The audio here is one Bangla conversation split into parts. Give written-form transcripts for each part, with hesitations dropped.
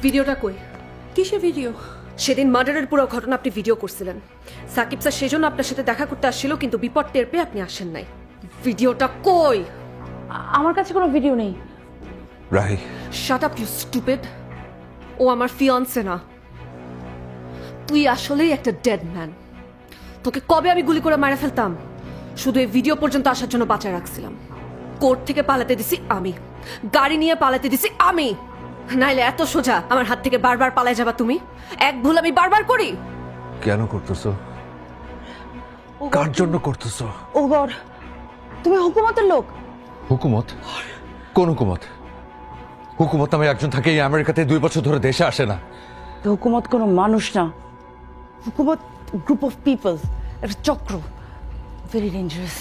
ভিডিওটা কই? কিসের ভিডিও? সেদিন মার্ডারের পুরো ঘটনা আপনি ভিডিও করছিলেন। সাকিব স্যার সেজন্য আপনার সাথে দেখা করতে আসছিল, কিন্তু বিপদ টের পেয়ে আপনি আসেন নাই। ভিডিওটা কই? আমার কাছে কোনো ভিডিও নেই। Rahi, shut up you stupid. ও আমার ফিয়ান্সে না, তুই আসলেই একটা ডেড ম্যান। তোকে কবে আমি গুলি করে মারা ফেলতাম, শুধু এই ভিডিও পর্যন্ত আসার জন্য বাঁচায় রাখছিলাম। কোর্ট থেকে পালাতে দিছি আমি, গাড়ি নিয়ে পালাতে দিছি আমি, নাইলে এত সোজা আমার হাত থেকে বারবার পালায় যাবা তুমি? এক ভুল আমি বারবার করি। কেন করতেছো? কার জন্য করতেছো? ও গড, তুমি হুকুমতের লোক? হুকুমত? কোন হুকুমত? হুকুমত নামে একজন থাকে এই আমেরিকাতে 2 বছর ধরে দেশে আসে না। হুকুমত কোনো মানুষ না, হুকুমত গ্রুপ অফ পিপল, একটা চক্র, ভেরি ডেঞ্জারাস।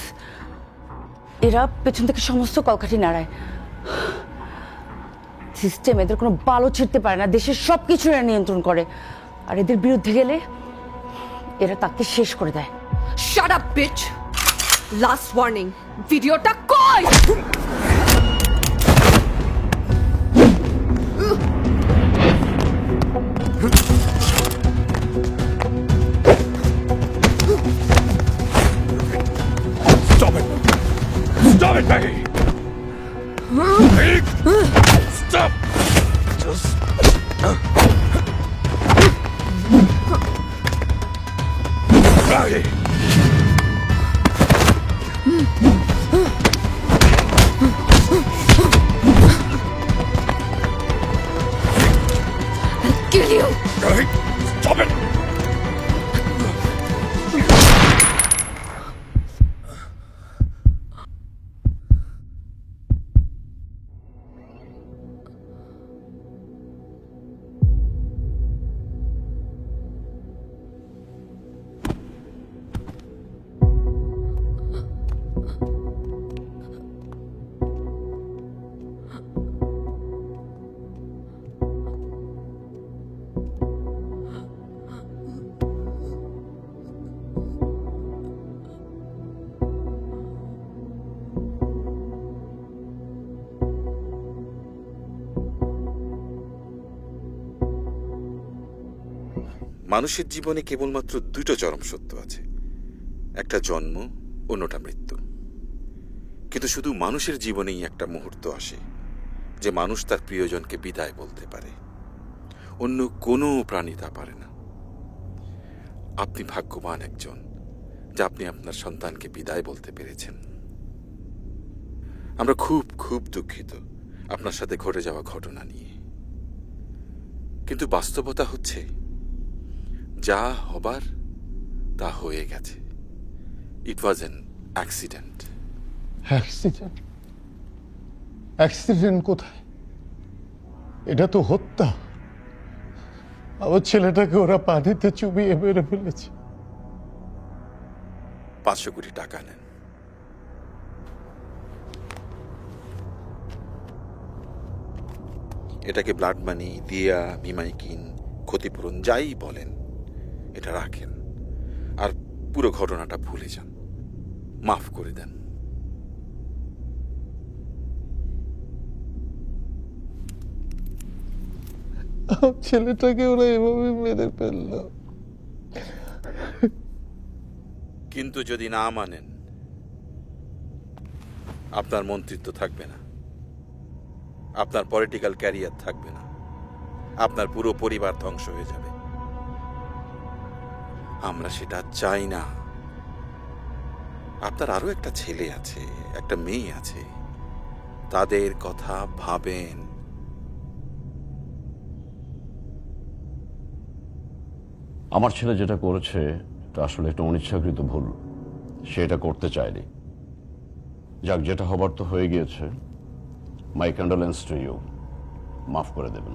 এরা পেছন থেকে সমস্ত কলকাঠি নাড়ায়। সিস্টেম এদের কোনো বালও ছিঁড়তে পারে না, দেশের সব কিছু এরা নিয়ন্ত্রণ করে। আর এদের বিরুদ্ধে গেলে এরা তাকে শেষ করে দেয়। Shut up beach. Last warning, ভিডিওটা কই? Stop it! Stop it, Maggie! Stop! Just... Maggie! I'll kill you! Maggie! Stop it! মানুষের জীবনে কেবলমাত্র 2টো চরম সত্য আছে, একটা জন্ম, অন্যটা মৃত্যু। কিন্তু শুধু মানুষের জীবনেই একটা মুহূর্ত আসে যে মানুষ তার প্রিয়জনকে বিদায় বলতে পারে, অন্য কোনো প্রাণী তা পারে না। আপনি ভাগ্যবান একজন যে আপনি আপনার সন্তানকে বিদায় বলতে পেরেছেন। আমরা খুব খুব দুঃখিত আপনার সাথে ঘটে যাওয়া ঘটনা নিয়ে, কিন্তু বাস্তবতা হচ্ছে যা হবার তা হয়ে গেছে। It was an accident. Accident? Accident কোথায়? এটা তো হত্যা। আমার ছেলেটাকে ওরা পানিতে চুবিয়ে মেরে ফেলেছে। 500 কোটি টাকা নেন। এটাকে ব্লাড মানি, দিয়া, মিমাইকিন, ক্ষতিপূরণ যাই বলেন, এটা রাখেন আর পুরো ঘটনাটা ভুলে যান, মাফ করে দেন। আমার ছেলেটাকে ওরা এভাবে মেরে ফেলল। কিন্তু যদি না মানেন, আপনার মন্ত্রিত্ব থাকবে না, আপনার পলিটিক্যাল ক্যারিয়ার থাকবে না, আপনার পুরো পরিবার ধ্বংস হয়ে যাবে। আমরা সেটা চাই না। আপনার আরো একটা ছেলে আছে, একটা মেয়ে আছে, তাদের কথা ভাবেন। আমার ছেলে যেটা করেছে এটা আসলে একটা অনিচ্ছাকৃত ভুল, সেটা করতে চায়নি। যাক, যেটা হবার তো হয়ে গিয়েছে। মাই কন্ডোলেন্স টু ইউ, মাফ করে দেবেন।